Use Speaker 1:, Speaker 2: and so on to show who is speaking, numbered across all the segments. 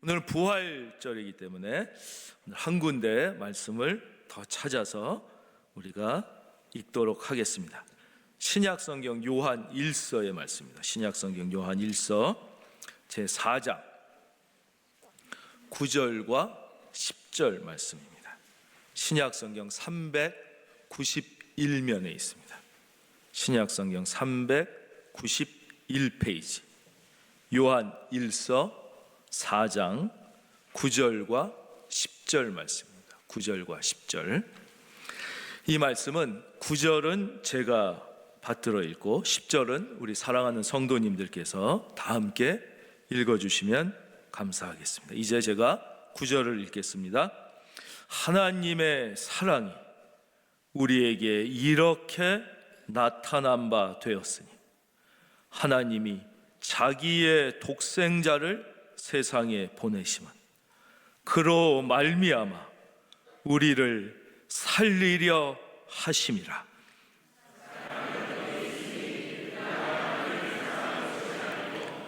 Speaker 1: 오늘은 부활절이기 때문에 오늘 한 군데 말씀을 더 찾아서 우리가 읽도록 하겠습니다. 신약성경 요한 1서의 말씀입니다. 신약성경 요한 1서 제4장 9절과 10절 말씀입니다. 신약성경 391면에 있습니다. 신약성경 391페이지 요한 1서 4장 9절과 10절 말씀입니다. 9절과 10절. 이 말씀은 9절은 제가 받들어 읽고 10절은 우리 사랑하는 성도님들께서 다 함께 읽어주시면 감사하겠습니다. 이제 제가 9절을 읽겠습니다. 하나님의 사랑이 우리에게 이렇게 나타난 바 되었으니 하나님이 자기의 독생자를 세상에 보내심은 그로 말미암아 우리를 살리려 하심이라.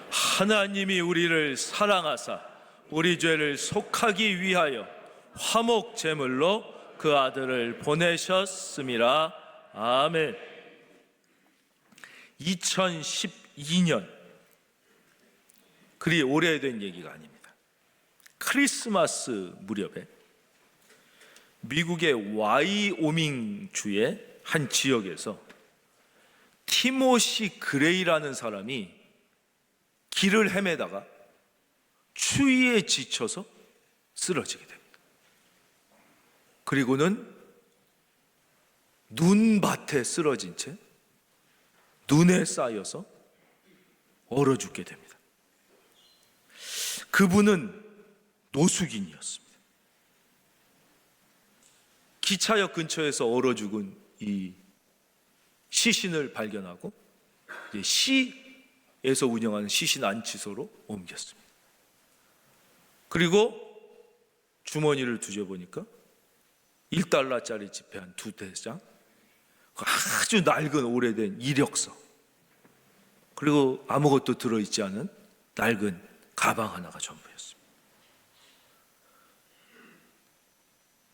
Speaker 1: 하나님이 우리를 사랑하사 우리 죄를 속하기 위하여 화목 제물로 그 아들을 보내셨음이라. 아멘. 2012년 그리 오래된 얘기가 아닙니다. 크리스마스 무렵에 미국의 와이오밍 주의 한 지역에서 티모시 그레이라는 사람이 길을 헤매다가 추위에 지쳐서 쓰러지게 됩니다. 그리고는 눈밭에 쓰러진 채 눈에 쌓여서 얼어 죽게 됩니다. 그분은 노숙인이었습니다. 기차역 근처에서 얼어 죽은 이 시신을 발견하고 시에서 운영하는 시신 안치소로 옮겼습니다. 그리고 주머니를 뒤져보니까 1달러짜리 지폐 한 2장, 아주 낡은 오래된 이력서, 그리고 아무것도 들어있지 않은 낡은 가방 하나가 전부였습니다.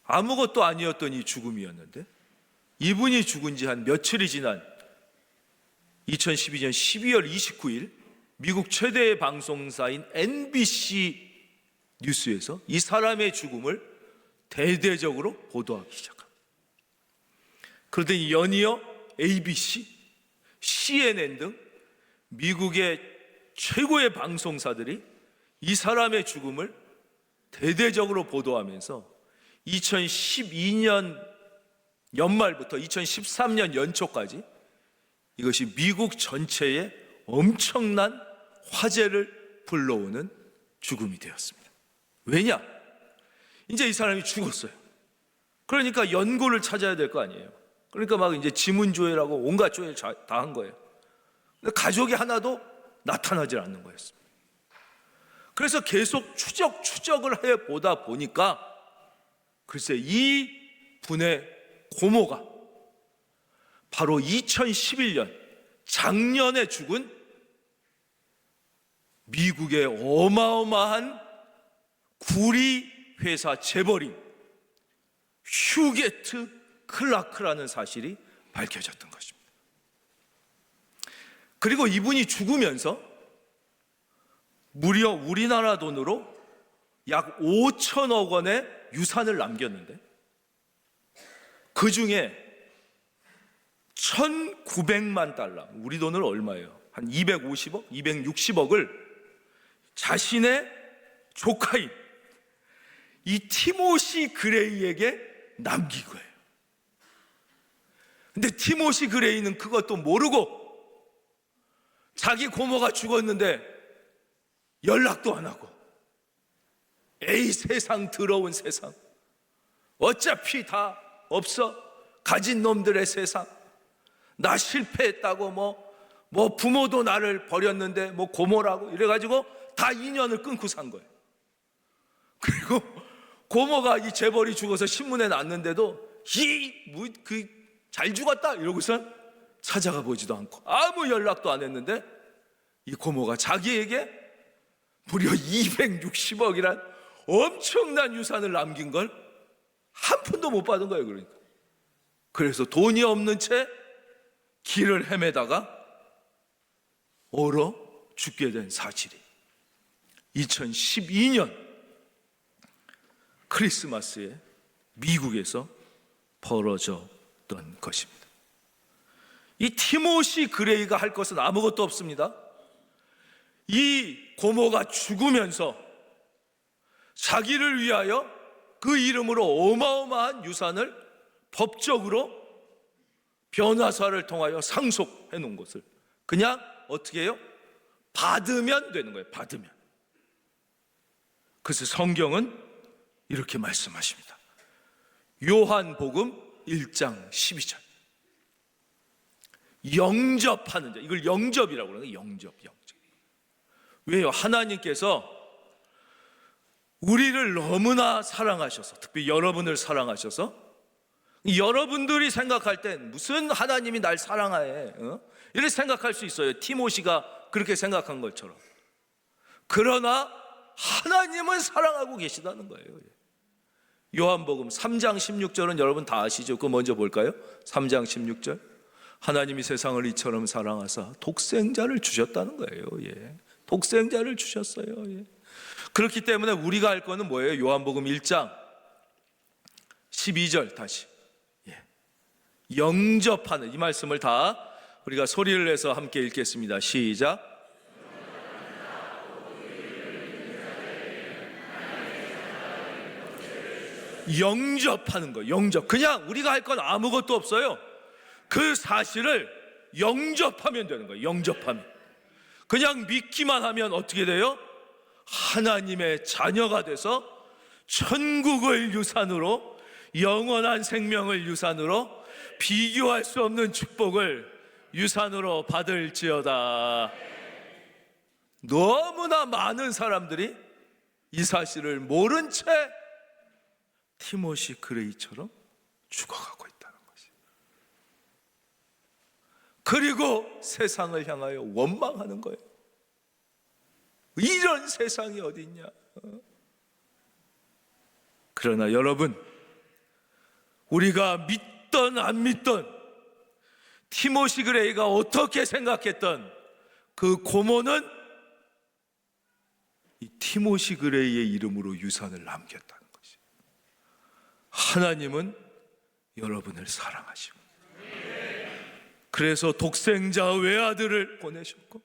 Speaker 1: 아무것도 아니었던 이 죽음이었는데 이분이 죽은 지 한 며칠이 지난 2012년 12월 29일 미국 최대의 방송사인 NBC 뉴스에서 이 사람의 죽음을 대대적으로 보도하기 시작합니다. 그러더니 연이어 ABC, CNN 등 미국의 최고의 방송사들이 이 사람의 죽음을 대대적으로 보도하면서 2012년 연말부터 2013년 연초까지 이것이 미국 전체에 엄청난 화제를 불러오는 죽음이 되었습니다. 왜냐? 이제 이 사람이 죽었어요. 그러니까 연고를 찾아야 될 거 아니에요. 그러니까 막 이제 지문조회라고 온갖 조회를 다 한 거예요. 근데 가족이 하나도 나타나질 않는 거였습니다. 그래서 계속 추적을 해 보다 보니까 글쎄 이 분의 고모가 바로 2011년 작년에 죽은 미국의 어마어마한 구리 회사 재벌인 휴게트 클라크라는 사실이 밝혀졌던 것입니다. 그리고 이분이 죽으면서 무려 우리나라 돈으로 약 5천억 원의 유산을 남겼는데 그 중에 1,900만 달러, 우리 돈으로 얼마예요? 한 250억, 260억을 자신의 조카인 이 티모시 그레이에게 남긴 거예요. 근데 티모시 그레이는 그것도 모르고 자기 고모가 죽었는데 연락도 안 하고, 에이 세상 더러운 세상, 어차피 다 없어, 가진 놈들의 세상, 나 실패했다고 뭐 부모도 나를 버렸는데 뭐 고모라고 이래가지고 다 인연을 끊고 산 거예요. 그리고 고모가 이 재벌이 죽어서 신문에 났는데도 잘 죽었다 이러고서 찾아가 보지도 않고 아무 연락도 안 했는데 이 고모가 자기에게 무려 260억이란 엄청난 유산을 남긴 걸 한 푼도 못 받은 거예요. 그러니까 그래서 돈이 없는 채 길을 헤매다가 얼어 죽게 된 사실이 2012년 크리스마스에 미국에서 벌어졌던 것입니다. 이 티모시 그레이가 할 것은 아무것도 없습니다. 이 고모가 죽으면서 자기를 위하여 그 이름으로 어마어마한 유산을 법적으로 변호사를 통하여 상속해 놓은 것을 그냥 어떻게 해요? 받으면 되는 거예요. 받으면. 그래서 성경은 이렇게 말씀하십니다. 요한복음 1장 12절. 영접하는 자. 이걸 영접이라고 그러는 거예요. 영접. 왜요? 하나님께서 우리를 너무나 사랑하셔서, 특히 여러분을 사랑하셔서, 여러분들이 생각할 땐 무슨 하나님이 날 사랑해, 이렇게 생각할 수 있어요. 티모시가 그렇게 생각한 것처럼. 그러나 하나님은 사랑하고 계시다는 거예요. 요한복음 3장 16절은 여러분 다 아시죠? 그거 먼저 볼까요? 3장 16절. 하나님이 세상을 이처럼 사랑하사 독생자를 주셨다는 거예요. 독생자를 주셨어요. 그렇기 때문에 우리가 할 거는 뭐예요? 요한복음 1장 12절 다시 영접하는 이 말씀을 다 우리가 소리를 내서 함께 읽겠습니다. 시작. 영접하는 거예요. 영접. 그냥 우리가 할 건 아무것도 없어요. 그 사실을 영접하면 되는 거예요. 영접하면. 그냥 믿기만 하면 어떻게 돼요? 하나님의 자녀가 돼서 천국을 유산으로, 영원한 생명을 유산으로, 비교할 수 없는 축복을 유산으로 받을지어다. 너무나 많은 사람들이 이 사실을 모른 채 티모시 그레이처럼 죽어가고 있다는 것이. 그리고 세상을 향하여 원망하는 거예요. 이런 세상이 어디 있냐. 그러나 여러분, 우리가 믿던 안 믿던 티모시 그레이가 어떻게 생각했던 그 고모는 이 티모시 그레이의 이름으로 유산을 남겼다는 것이. 하나님은 여러분을 사랑하시고 그래서 독생자 외아들을 보내셨고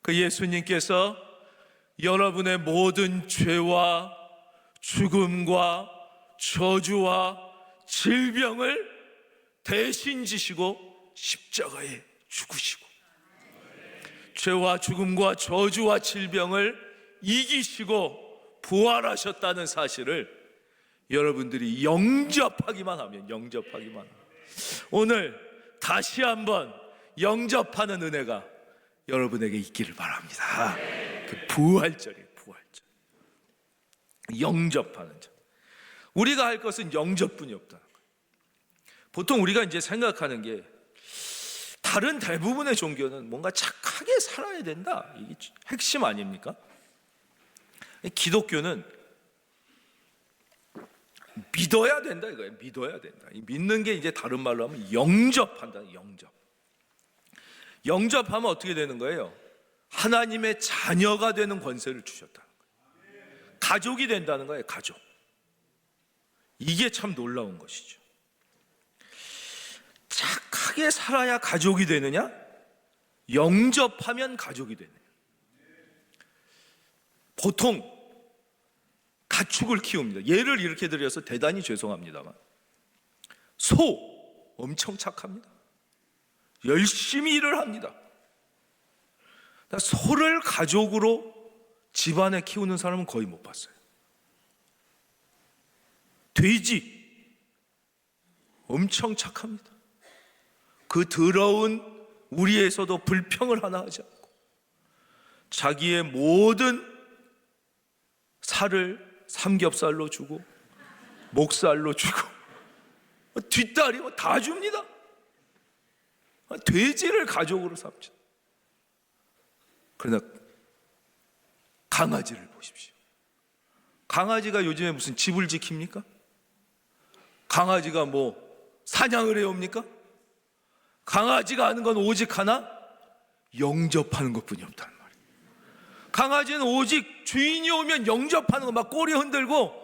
Speaker 1: 그 예수님께서 여러분의 모든 죄와 죽음과 저주와 질병을 대신 지시고 십자가에 죽으시고 죄와 죽음과 저주와 질병을 이기시고 부활하셨다는 사실을 여러분들이 영접하기만 하면 오늘 다시 한번 영접하는 은혜가 여러분에게 있기를 바랍니다. 그 부활절이에요. 부활절. 영접하는 절. 우리가 할 것은 영접뿐이 없다는 거예요. 보통 우리가 이제 생각하는 게 다른 대부분의 종교는 뭔가 착하게 살아야 된다. 이게 핵심 아닙니까? 기독교는 믿어야 된다 이거예요. 믿어야 된다. 믿는 게 이제 다른 말로 하면 영접한다. 영접하면 어떻게 되는 거예요? 하나님의 자녀가 되는 권세를 주셨다는 거예요. 가족이 된다는 거예요. 가족. 이게 참 놀라운 것이죠. 착하게 살아야 가족이 되느냐? 영접하면 가족이 되느냐? 보통 가축을 키웁니다. 예를 이렇게 드려서 대단히 죄송합니다만 소 엄청 착합니다. 열심히 일을 합니다. 소를 가족으로 집안에 키우는 사람은 거의 못 봤어요. 돼지 엄청 착합니다. 그 더러운 우리에서도 불평을 하나 하지 않고 자기의 모든 살을 삼겹살로 주고 목살로 주고 뒷다리 다 줍니다. 돼지를 가족으로 삼죠. 그러나 강아지를 보십시오. 강아지가 요즘에 무슨 집을 지킵니까? 강아지가 뭐 사냥을 해옵니까? 강아지가 하는 건 오직 하나, 영접하는 것뿐이 없다는 말이에요. 강아지는 오직 주인이 오면 영접하는 거, 막 꼬리 흔들고.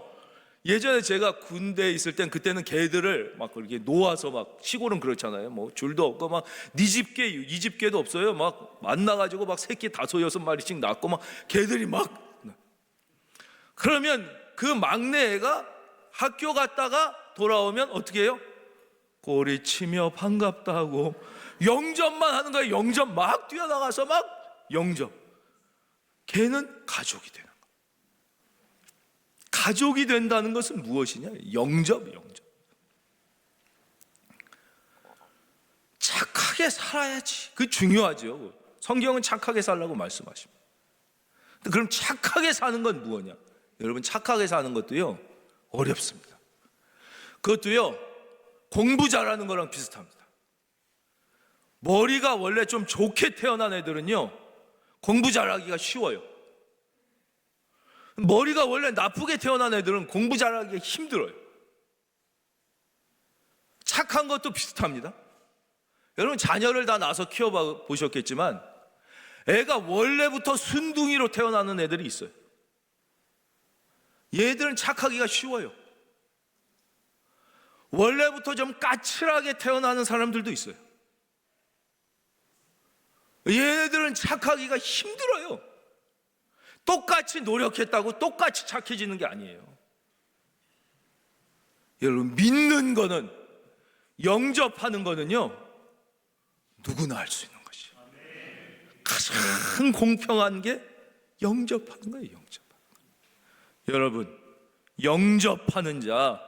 Speaker 1: 예전에 제가 군대에 있을 땐 그때는 개들을 막 그렇게 놓아서, 막 시골은 그렇잖아요. 뭐 줄도 없고 막 네 집 개, 이 집 개도 없어요. 막 만나가지고 막 새끼 5, 6마리씩 낳고 막 개들이 막. 그러면 그 막내 애가 학교 갔다가 돌아오면 어떻게 해요? 꼬리 치며 반갑다 하고 영접만 하는 거예요. 영접, 막 뛰어나가서 막 영접. 걔는 가족이 되는 거예요. 가족이 된다는 것은 무엇이냐? 영접. 착하게 살아야지. 그게 중요하죠. 성경은 착하게 살라고 말씀하십니다. 그럼 착하게 사는 건 무엇이냐? 여러분, 착하게 사는 것도요, 어렵습니다. 그것도요, 공부 잘하는 거랑 비슷합니다. 머리가 원래 좀 좋게 태어난 애들은요, 공부 잘하기가 쉬워요. 머리가 원래 나쁘게 태어난 애들은 공부 잘하기가 힘들어요. 착한 것도 비슷합니다. 여러분, 자녀를 다 낳아서 키워보셨겠지만 애가 원래부터 순둥이로 태어나는 애들이 있어요. 얘들은 착하기가 쉬워요. 원래부터 좀 까칠하게 태어나는 사람들도 있어요. 얘네들은 착하기가 힘들어요. 똑같이 노력했다고 똑같이 착해지는 게 아니에요. 여러분, 믿는 거는, 영접하는 거는요, 누구나 할 수 있는 것이에요. 가장 공평한 게 영접하는 거예요. 영접하는 거. 여러분, 영접하는 자,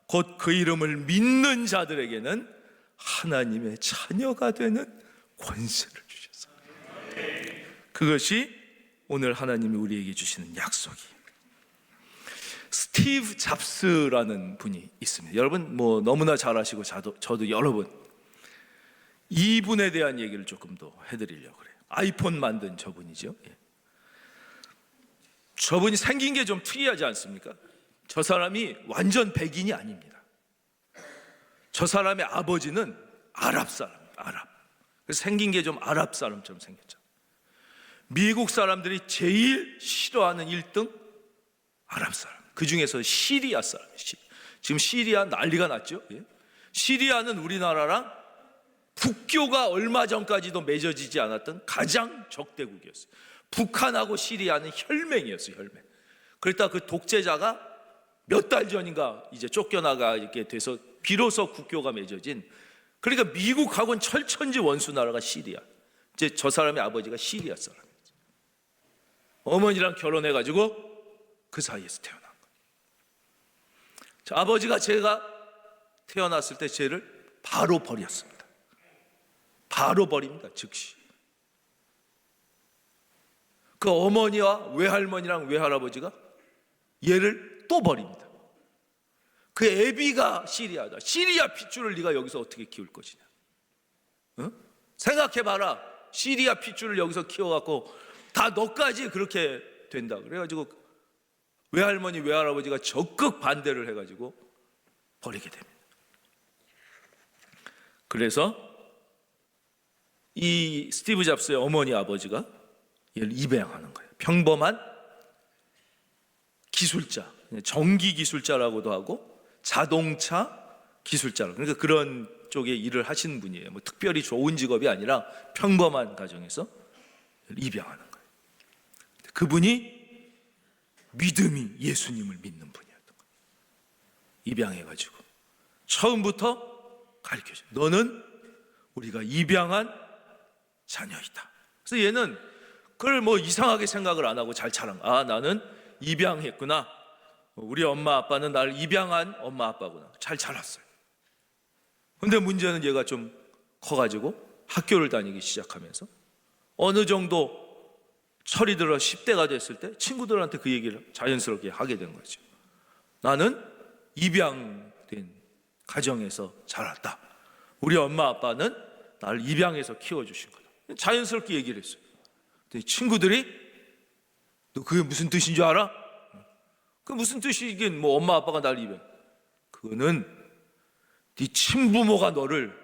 Speaker 1: 곧 그 이름을 믿는 자들에게는 하나님의 자녀가 되는 권세를 주셨어요. 그것이 오늘 하나님이 우리에게 주시는 약속이에요. 스티브 잡스라는 분이 있습니다. 여러분 뭐 너무나 잘 아시고 저도 여러 번 이분에 대한 얘기를 조금 더 해드리려고 그래요. 아이폰 만든 저분이죠. 저분이 생긴 게 좀 특이하지 않습니까? 저 사람이 완전 백인이 아닙니다. 저 사람의 아버지는 아랍 사람이에요. 아랍. 그래서 생긴 게 좀 아랍 사람처럼 생겼죠. 미국 사람들이 제일 싫어하는 1등 아랍 사람. 그 중에서 시리아 사람. 지금 시리아 난리가 났죠. 시리아는 우리나라랑 국교가 얼마 전까지도 맺어지지 않았던 가장 적대국이었어요. 북한하고 시리아는 혈맹이었어요. 혈맹. 그랬다 그 독재자가 몇 달 전인가 이제 쫓겨나가게 돼서 비로소 국교가 맺어진, 그러니까 미국하고는 철천지 원수 나라가 시리아. 이제 저 사람의 아버지가 시리아 사람이었어요. 어머니랑 결혼해가지고 그 사이에서 태어난 거예요. 아버지가 제가 태어났을 때 쟤를 바로 버렸습니다. 바로 버립니다. 즉시. 그 어머니와 외할머니랑 외할아버지가 얘를 또 버립니다. 그 애비가 시리아다. 시리아 핏줄을 네가 여기서 어떻게 키울 것이냐. 생각해봐라. 시리아 핏줄을 여기서 키워갖고 다 너까지 그렇게 된다. 그래가지고 외할머니 외할아버지가 적극 반대를 해가지고 버리게 됩니다. 그래서 이 스티브 잡스의 어머니 아버지가 얘를 입양하는 거예요. 평범한 기술자, 전기 기술자라고도 하고 자동차 기술자로, 그러니까 그런 쪽에 일을 하시는 분이에요. 뭐 특별히 좋은 직업이 아니라 평범한 가정에서 입양하는 거예요. 그분이 믿음이 예수님을 믿는 분이었던 거예요. 입양해가지고 처음부터 가르쳐줘. 너는 우리가 입양한 자녀이다. 그래서 얘는 그걸 뭐 이상하게 생각을 안 하고 잘 자랑. 아, 나는 입양했구나. 우리 엄마 아빠는 나를 입양한 엄마 아빠구나. 잘 자랐어요. 근데 문제는 얘가 좀 커가지고 학교를 다니기 시작하면서 어느 정도 철이 들어 10대가 됐을 때 친구들한테 그 얘기를 자연스럽게 하게 된 거죠. 나는 입양된 가정에서 자랐다. 우리 엄마 아빠는 나를 입양해서 키워주신 거다. 자연스럽게 얘기를 했어요. 친구들이 너 그게 무슨 뜻인 줄 알아? 그 무슨 뜻이긴 뭐 엄마 아빠가 날 입에. 그거는 네 친부모가 너를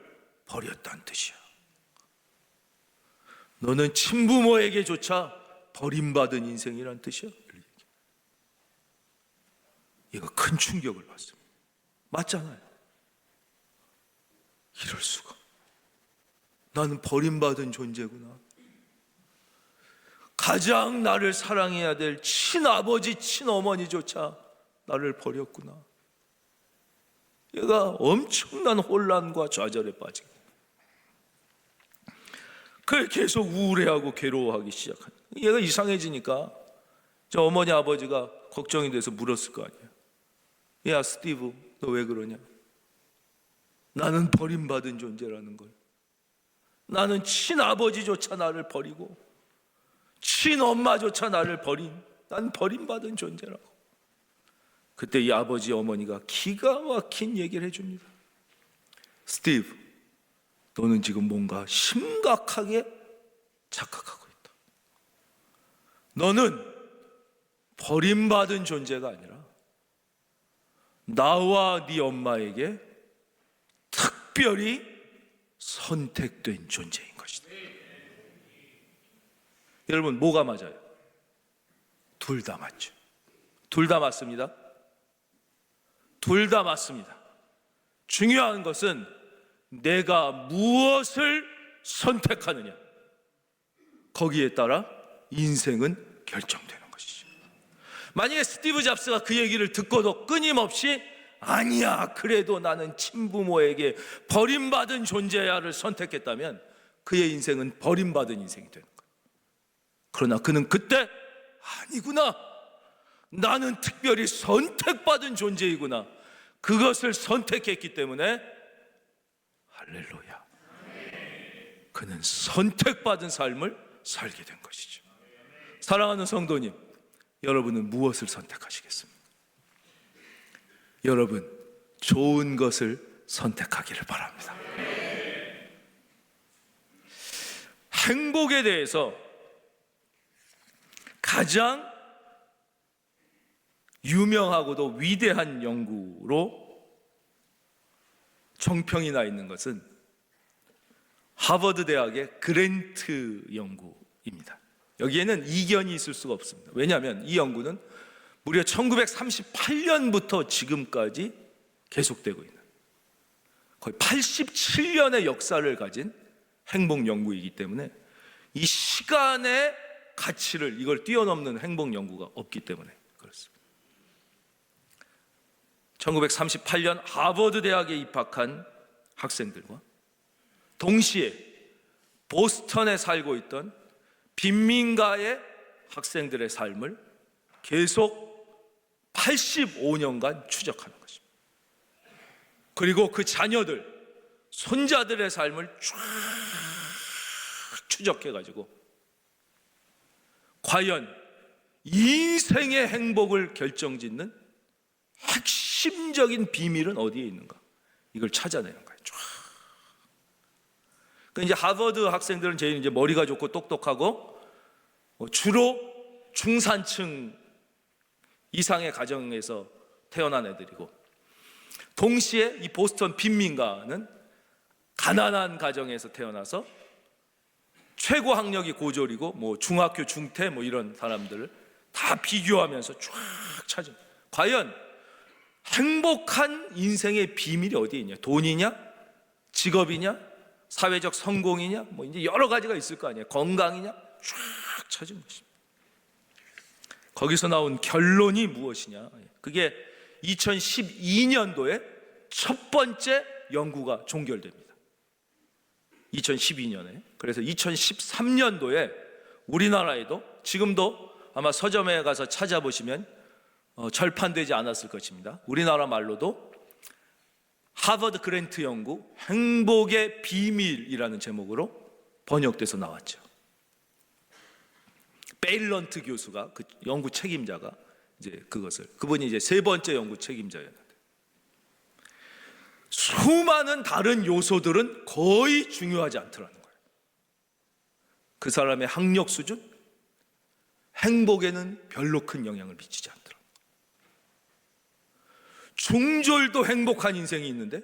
Speaker 1: 버렸다는 뜻이야. 너는 친부모에게조차 버림받은 인생이란 뜻이야. 얘가 큰 충격을 받습니다. 맞잖아요. 이럴 수가. 나는 버림받은 존재구나. 가장 나를 사랑해야 될 친아버지, 친어머니조차 나를 버렸구나. 얘가 엄청난 혼란과 좌절에 빠진 거예요. 그래 계속 우울해하고 괴로워하기 시작한. 얘가 이상해지니까 저 어머니 아버지가 걱정이 돼서 물었을 거 아니야. 야 스티브, 너 왜 그러냐? 나는 버림받은 존재라는 걸. 나는 친아버지조차 나를 버리고 친엄마조차 나를 버린, 난 버림받은 존재라고. 그때 이 아버지 어머니가 기가 막힌 얘기를 해줍니다. 스티브, 너는 지금 뭔가 심각하게 착각하고 있다. 너는 버림받은 존재가 아니라 나와 네 엄마에게 특별히 선택된 존재인 것이다. 여러분, 뭐가 맞아요? 둘 다 맞죠. 둘 다 맞습니다. 둘 다 맞습니다. 중요한 것은 내가 무엇을 선택하느냐, 거기에 따라 인생은 결정되는 것이죠. 만약에 스티브 잡스가 그 얘기를 듣고도 끊임없이 아니야, 그래도 나는 친부모에게 버림받은 존재야를 선택했다면 그의 인생은 버림받은 인생이 되는 거예요. 그러나 그는 그때 아니구나, 나는 특별히 선택받은 존재이구나, 그것을 선택했기 때문에 할렐루야, 그는 선택받은 삶을 살게 된 것이죠. 사랑하는 성도님, 여러분은 무엇을 선택하시겠습니까? 여러분, 좋은 것을 선택하기를 바랍니다. 행복에 대해서 가장 유명하고도 위대한 연구로 정평이 나 있는 것은 하버드 대학의 그랜트 연구입니다. 여기에는 이견이 있을 수가 없습니다. 왜냐하면 이 연구는 무려 1938년부터 지금까지 계속되고 있는 거의 87년의 역사를 가진 행복 연구이기 때문에 이 시간의 가치를, 이걸 뛰어넘는 행복 연구가 없기 때문에 그렇습니다. 1938년 하버드 대학에 입학한 학생들과 동시에 보스턴에 살고 있던 빈민가의 학생들의 삶을 계속 85년간 추적하는 것입니다. 그리고 그 자녀들, 손자들의 삶을 쫙 추적해가지고 과연 인생의 행복을 결정짓는 핵심적인 비밀은 어디에 있는가, 이걸 찾아내는 거예요. 쫙. 그러니까 이제 하버드 학생들은 제일 이제 머리가 좋고 똑똑하고 주로 중산층 이상의 가정에서 태어난 애들이고, 동시에 이 보스턴 빈민가는 가난한 가정에서 태어나서 최고 학력이 고졸이고 뭐 중학교 중퇴 뭐 이런 사람들을 다 비교하면서 쫙 찾은, 과연 행복한 인생의 비밀이 어디에 있냐? 돈이냐? 직업이냐? 사회적 성공이냐? 뭐 이제 여러 가지가 있을 거 아니에요. 건강이냐? 쫙 찾은 것입니다. 거기서 나온 결론이 무엇이냐? 그게 2012년도에 첫 번째 연구가 종결됩니다. 2012년에. 그래서 2013년도에 우리나라에도, 지금도 아마 서점에 가서 찾아보시면 절판되지 않았을 것입니다. 우리나라 말로도 하버드 그랜트 연구 행복의 비밀이라는 제목으로 번역돼서 나왔죠. 베일런트 교수가, 그 연구 책임자가 이제 그분이 이제 세 번째 연구 책임자였는데, 수많은 다른 요소들은 거의 중요하지 않더라는 거예요. 그 사람의 학력 수준, 행복에는 별로 큰 영향을 미치지 않더라. 중졸도 행복한 인생이 있는데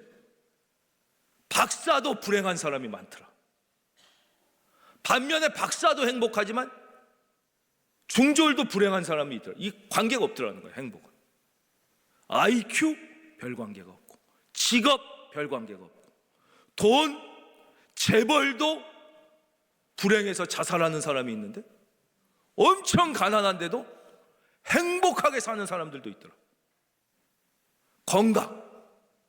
Speaker 1: 박사도 불행한 사람이 많더라. 반면에 박사도 행복하지만 중졸도 불행한 사람이 있더라. 이 관계가 없더라는 거예요. 행복은 IQ 별 관계가 없고, 직업 별 관계가 없고, 돈, 재벌도 불행해서 자살하는 사람이 있는데 엄청 가난한데도 행복하게 사는 사람들도 있더라. 건강,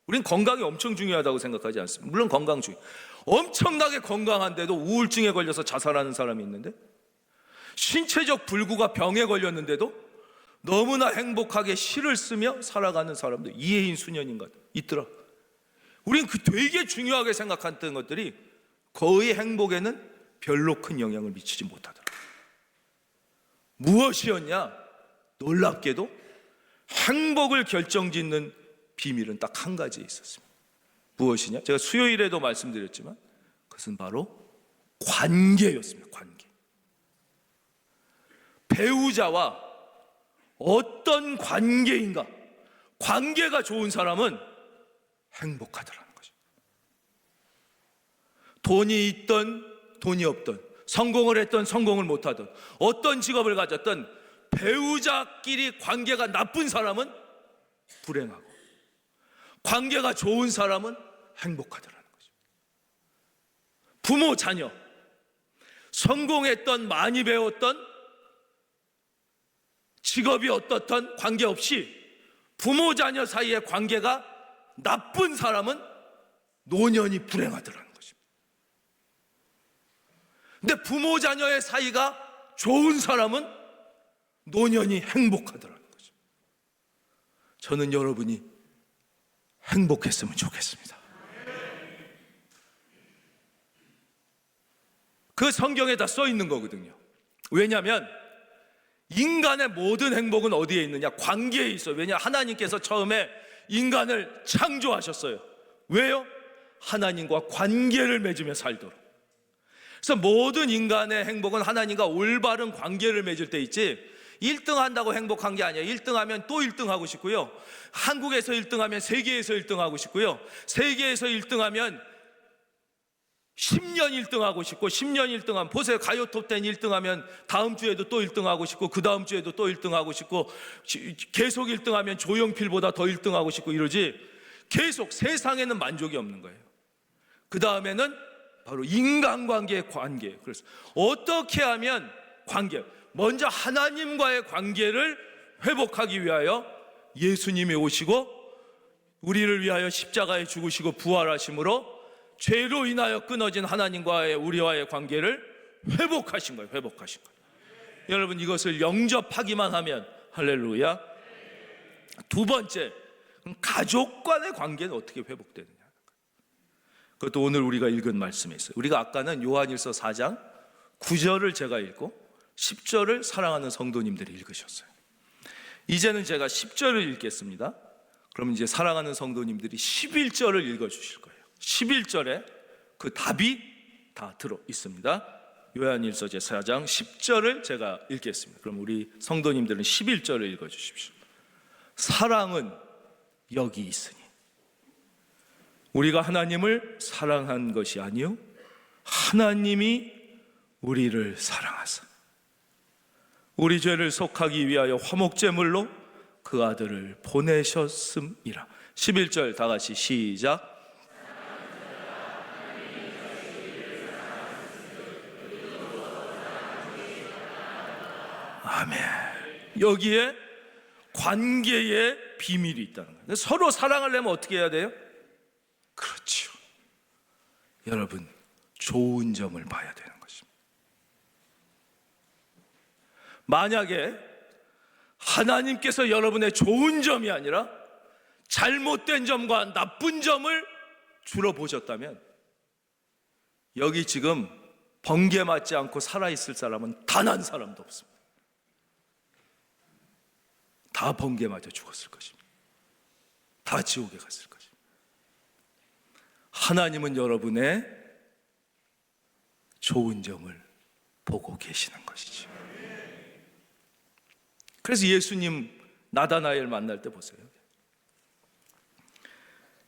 Speaker 1: 우린 건강이 엄청 중요하다고 생각하지 않습니다. 물론 건강 중요해요. 엄청나게 건강한데도 우울증에 걸려서 자살하는 사람이 있는데, 신체적 불구가 병에 걸렸는데도 너무나 행복하게 시를 쓰며 살아가는 사람들, 이혜인 수녀인가 있더라. 우린 그 되게 중요하게 생각했던 것들이 거의 행복에는 별로 큰 영향을 미치지 못하더라. 무엇이었냐? 놀랍게도 행복을 결정짓는 비밀은 딱 한 가지에 있었습니다. 무엇이냐? 제가 수요일에도 말씀드렸지만 그것은 바로 관계였습니다. 관계. 배우자와 어떤 관계인가? 관계가 좋은 사람은 행복하더라는 거죠. 돈이 있던 돈이 없던, 성공을 했던 성공을 못하던, 어떤 직업을 가졌던 배우자끼리 관계가 나쁜 사람은 불행하고, 관계가 좋은 사람은 행복하더라는 거죠. 부모, 자녀, 성공했던, 많이 배웠던, 직업이 어떻든 관계없이 부모, 자녀 사이의 관계가 나쁜 사람은 노년이 불행하더라는 거죠. 근데 부모, 자녀의 사이가 좋은 사람은 노년이 행복하더라는 거죠. 저는 여러분이 행복했으면 좋겠습니다. 그 성경에 다 써 있는 거거든요. 왜냐하면 인간의 모든 행복은 어디에 있느냐? 관계에 있어요. 왜냐? 하나님께서 처음에 인간을 창조하셨어요. 왜요? 하나님과 관계를 맺으며 살도록. 그래서 모든 인간의 행복은 하나님과 올바른 관계를 맺을 때 있지, 1등 한다고 행복한 게 아니에요. 1등 하면 또 1등 하고 싶고요, 한국에서 1등 하면 세계에서 1등 하고 싶고요, 세계에서 1등 하면 10년 1등 하고 싶고, 10년 1등 하면, 보세요, 가요톱 10 1등 하면 다음 주에도 또 1등 하고 싶고, 그 다음 주에도 또 1등 하고 싶고, 계속 1등 하면 조용필보다 더 1등 하고 싶고 이러지, 계속 세상에는 만족이 없는 거예요. 그 다음에는 바로 인간관계의 관계. 그래서 어떻게 하면 관계, 먼저 하나님과의 관계를 회복하기 위하여 예수님이 오시고 우리를 위하여 십자가에 죽으시고 부활하심으로 죄로 인하여 끊어진 하나님과의 우리와의 관계를 회복하신 거예요. 회복하신 거예요. 여러분, 이것을 영접하기만 하면 할렐루야. 두 번째, 가족 간의 관계는 어떻게 회복되느냐? 그것도 오늘 우리가 읽은 말씀에 있어요. 우리가 아까는 요한일서 4장 9절을 제가 읽고 10절을 사랑하는 성도님들이 읽으셨어요. 이제는 제가 10절을 읽겠습니다. 그럼 이제 사랑하는 성도님들이 11절을 읽어주실 거예요. 11절에 그 답이 다 들어 있습니다. 요한일서 제 4장 10절을 제가 읽겠습니다. 그럼 우리 성도님들은 11절을 읽어주십시오. 사랑은 여기 있으니 우리가 하나님을 사랑한 것이 아니요 하나님이 우리를 사랑하사 우리 죄를 속하기 위하여 화목제물로 그 아들을 보내셨음이라. 11절 다 같이 시작. 아멘. 여기에 관계의 비밀이 있다는 거예요. 서로 사랑하려면 어떻게 해야 돼요? 그렇죠. 여러분, 좋은 점을 봐야 되는 것입니다. 만약에 하나님께서 여러분의 좋은 점이 아니라 잘못된 점과 나쁜 점을 주로 보셨다면 여기 지금 번개 맞지 않고 살아있을 사람은 단 한 사람도 없습니다. 다 번개 맞아 죽었을 것입니다. 다 지옥에 갔을 것입니다. 하나님은 여러분의 좋은 점을 보고 계시는 것이죠. 그래서 예수님 나다나엘 만날 때 보세요.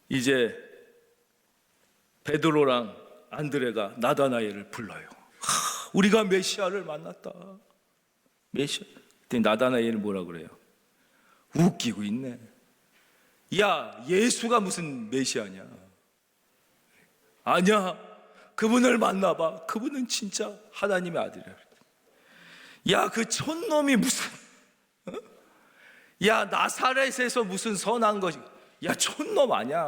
Speaker 1: 이제 베드로랑 안드레가 나다나엘을 불러요. 우리가 메시아를 만났다. 메시아. 그때 나다나엘이 뭐라 그래요? 웃기고 있네. 야, 예수가 무슨 메시아냐? 아니야, 그분을 만나봐. 그분은 진짜 하나님의 아들이야. 야, 그 촌놈이 무슨, 야, 나사렛에서 무슨 선한 것이, 야, 촌놈 아니야.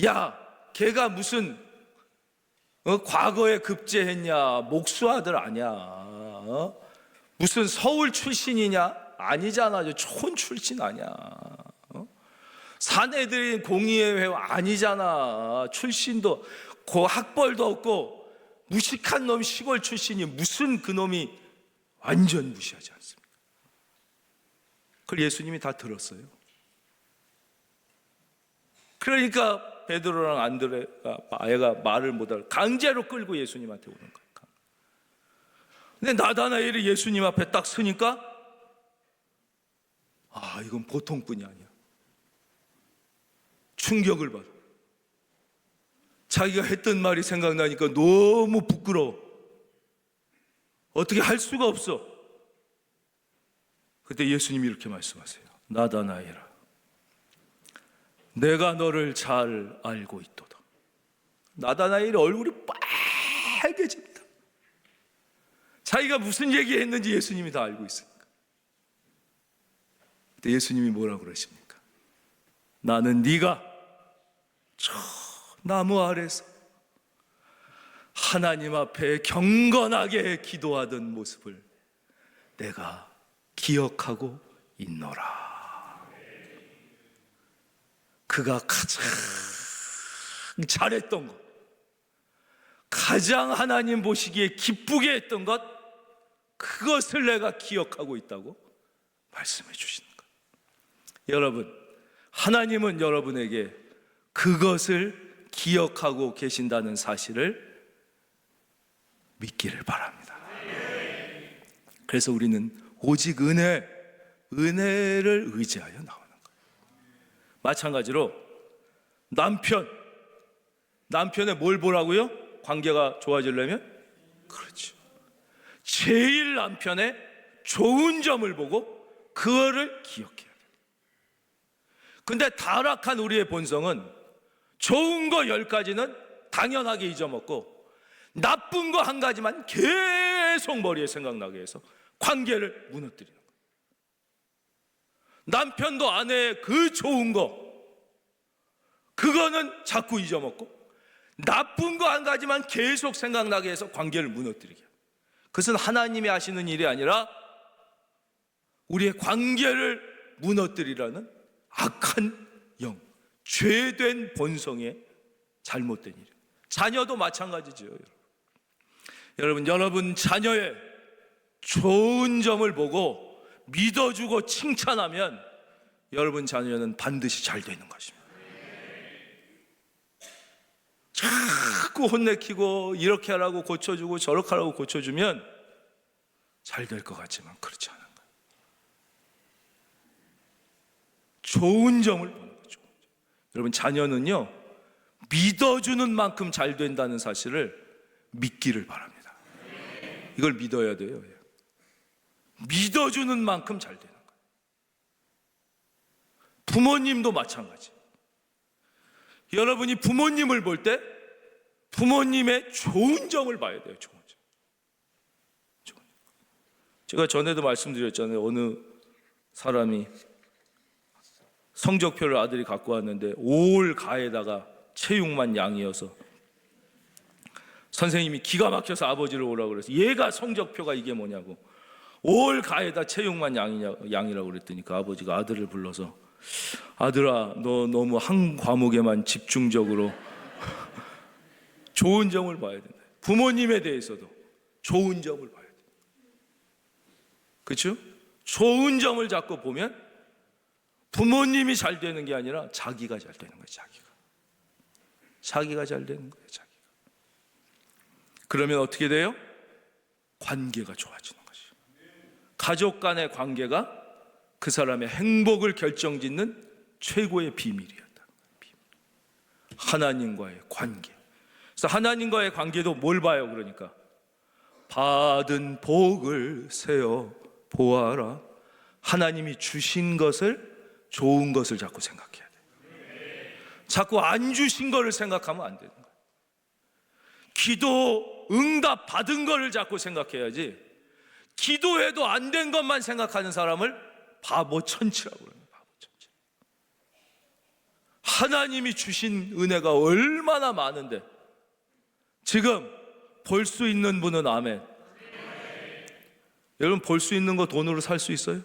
Speaker 1: 야, 걔가 무슨 과거에 급제했냐? 목수아들 아니야. 무슨 서울 출신이냐? 아니잖아. 촌 출신 아니야. 사내들인 공의회 회원 아니잖아. 출신도 그 학벌도 없고 무식한 놈 시골 출신이 무슨 그놈이 완전 무시하지 않습니까? 그걸 예수님이 다 들었어요. 그러니까 베드로랑 안드레가 아예가 말을 못하고 강제로 끌고 예수님한테 오는 거예요. 근데 나다나엘이 예수님 앞에 딱 서니까 이건 보통 분이 아니야. 충격을 받아. 자기가 했던 말이 생각나니까 너무 부끄러워. 어떻게 할 수가 없어. 그때 예수님이 이렇게 말씀하세요. 나다나엘아, 내가 너를 잘 알고 있도다. 나다나엘의 얼굴이 빨개집니다. 자기가 무슨 얘기했는지 예수님이 다 알고 있으니까. 그때 예수님이 뭐라고 그러십니까? 나는 네가 저 나무 아래서 하나님 앞에 경건하게 기도하던 모습을 내가 기억하고 있노라. 그가 가장 잘했던 것, 가장 하나님 보시기에 기쁘게 했던 것, 그것을 내가 기억하고 있다고 말씀해 주시는 것. 여러분, 하나님은 여러분에게 그것을 기억하고 계신다는 사실을 믿기를 바랍니다. 그래서 우리는 오직 은혜를 의지하여 나오는 거예요. 마찬가지로 남편의 뭘 보라고요? 관계가 좋아지려면? 그렇죠. 제일 남편의 좋은 점을 보고 그거를 기억해야 돼요. 근데 타락한 우리의 본성은 좋은 거 10가지는 당연하게 잊어먹고 나쁜 거 한 가지만 계속 머리에 생각나게 해서 관계를 무너뜨리는 거예요. 남편도 아내의 그 좋은 거 그거는 자꾸 잊어먹고 나쁜 거 한 가지만 계속 생각나게 해서 관계를 무너뜨리게 해요. 그것은 하나님이 하시는 일이 아니라 우리의 관계를 무너뜨리라는 악한 영, 죄된 본성의 잘못된 일. 자녀도 마찬가지죠. 여러분 자녀의 좋은 점을 보고 믿어주고 칭찬하면 여러분 자녀는 반드시 잘 되는 것입니다. 자꾸 혼내키고 이렇게 하라고 고쳐주고 저렇게 하라고 고쳐주면 잘 될 것 같지만 그렇지 않은 거예요. 좋은 점을 보는 거죠. 여러분 자녀는요, 믿어주는 만큼 잘 된다는 사실을 믿기를 바랍니다. 이걸 믿어야 돼요. 믿어주는 만큼 잘 되는 거예요. 부모님도 마찬가지. 여러분이 부모님을 볼 때 부모님의 좋은 점을 봐야 돼요. 좋은 점. 제가 전에도 말씀드렸잖아요. 어느 사람이 성적표를 아들이 갖고 왔는데 5월 가에다가 체육만 양이어서 선생님이 기가 막혀서 아버지를 오라고 그래서 얘가 성적표가 이게 뭐냐고 5월 가에다 체육만 양이라고 그랬더니 그 아버지가 아들을 불러서 아들아, 너 너무 한 과목에만 집중적으로 좋은 점을 봐야 된다. 부모님에 대해서도 좋은 점을 봐야 된다. 그렇죠? 좋은 점을 자꾸 보면 부모님이 잘 되는 게 아니라 자기가 잘 되는 거예요. 자기가 잘 되는 거예요. 자기가. 그러면 어떻게 돼요? 관계가 좋아지는 것이에요. 가족 간의 관계가 그 사람의 행복을 결정짓는 최고의 비밀이었다. 하나님과의 관계. 그래서 하나님과의 관계도 뭘 봐요? 그러니까 받은 복을 세어 보아라. 하나님이 주신 것을, 좋은 것을 자꾸 생각해야 돼. 자꾸 안 주신 거를 생각하면 안 되는 거야. 기도 응답 받은 거를 자꾸 생각해야지, 기도해도 안 된 것만 생각하는 사람을 바보 천치라고 그래요. 바보 천치. 하나님이 주신 은혜가 얼마나 많은데 지금 볼 수 있는 분은 아멘. 여러분, 볼 수 있는 거 돈으로 살 수 있어요?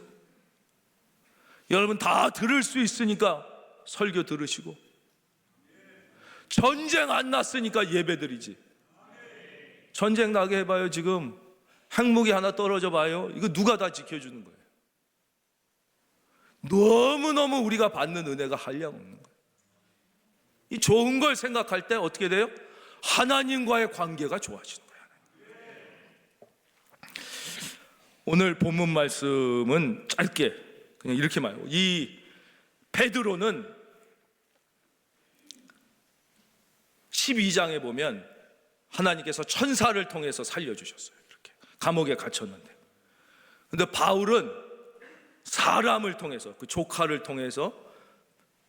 Speaker 1: 여러분, 다 들을 수 있으니까 설교 들으시고, 전쟁 안 났으니까 예배 드리지. 전쟁 나게 해봐요. 지금 핵무기 하나 떨어져 봐요. 이거 누가 다 지켜주는 거예요? 너무너무 우리가 받는 은혜가 한량없는 거예요. 이 좋은 걸 생각할 때 어떻게 돼요? 하나님과의 관계가 좋아지는 거예요. 오늘 본문 말씀은 짧게 그냥 이렇게 말해요. 이 베드로는 12장에 보면 하나님께서 천사를 통해서 살려주셨어요. 이렇게 감옥에 갇혔는데, 근데 바울은 사람을 통해서, 그 조카를 통해서,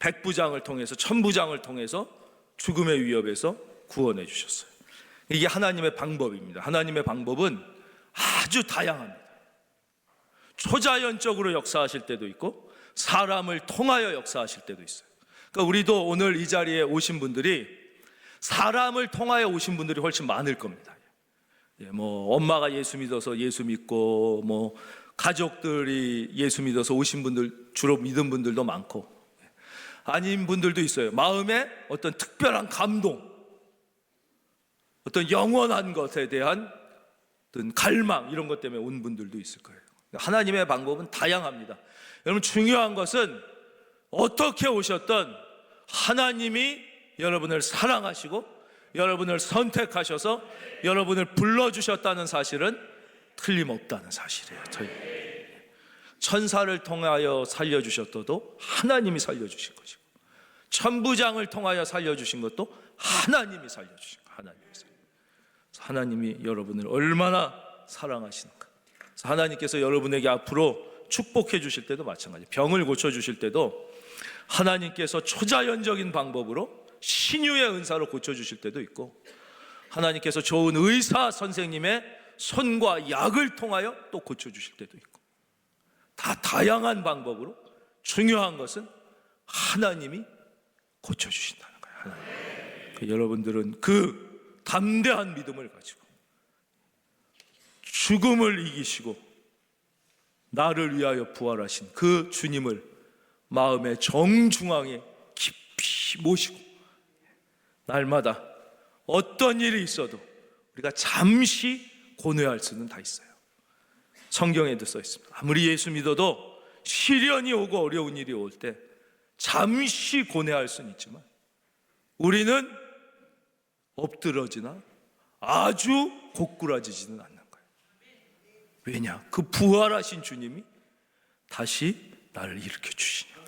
Speaker 1: 백부장을 통해서, 천부장을 통해서 죽음의 위협에서 구원해 주셨어요. 이게 하나님의 방법입니다. 하나님의 방법은 아주 다양합니다. 초자연적으로 역사하실 때도 있고 사람을 통하여 역사하실 때도 있어요. 그러니까 우리도 오늘 이 자리에 오신 분들이 사람을 통하여 오신 분들이 훨씬 많을 겁니다. 뭐 엄마가 예수 믿어서 예수 믿고, 뭐 가족들이 예수 믿어서 오신 분들, 주로 믿은 분들도 많고, 아닌 분들도 있어요. 마음에 어떤 특별한 감동, 어떤 영원한 것에 대한 어떤 갈망, 이런 것 때문에 온 분들도 있을 거예요. 하나님의 방법은 다양합니다. 여러분, 중요한 것은 어떻게 오셨든 하나님이 여러분을 사랑하시고 여러분을 선택하셔서 여러분을 불러주셨다는 사실은 틀림없다는 사실이에요. 천사를 통하여 살려주셨어도 하나님이 살려주신 것이고, 천부장을 통하여 살려주신 것도 하나님이 살려주신 거예요. 하나님이 여러분을 얼마나 사랑하시는가. 하나님께서 여러분에게 앞으로 축복해 주실 때도 마찬가지예요. 병을 고쳐 주실 때도 하나님께서 초자연적인 방법으로 신유의 은사로 고쳐 주실 때도 있고, 하나님께서 좋은 의사 선생님의 손과 약을 통하여 또 고쳐 주실 때도 있고, 다 다양한 방법으로, 중요한 것은 하나님이 고쳐 주신다는 거예요. 하나님. 여러분들은 그 담대한 믿음을 가지고 죽음을 이기시고 나를 위하여 부활하신 그 주님을 마음의 정중앙에 깊이 모시고, 날마다 어떤 일이 있어도 우리가 잠시 고뇌할 수는 다 있어요. 성경에도 써 있습니다. 아무리 예수 믿어도 시련이 오고 어려운 일이 올 때 잠시 고뇌할 수는 있지만 우리는 엎드러지나 아주 고꾸라지지는 않는 거예요. 왜냐? 그 부활하신 주님이 다시 나를 일으켜 주시니까.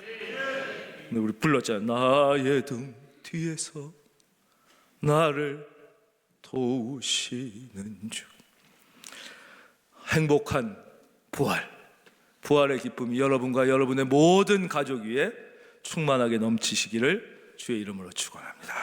Speaker 1: 우리 불렀잖아요. 나의 등 뒤에서 나를 도우시는 주. 행복한 부활의 기쁨이 여러분과 여러분의 모든 가족 위에 충만하게 넘치시기를 주의 이름으로 축원합니다.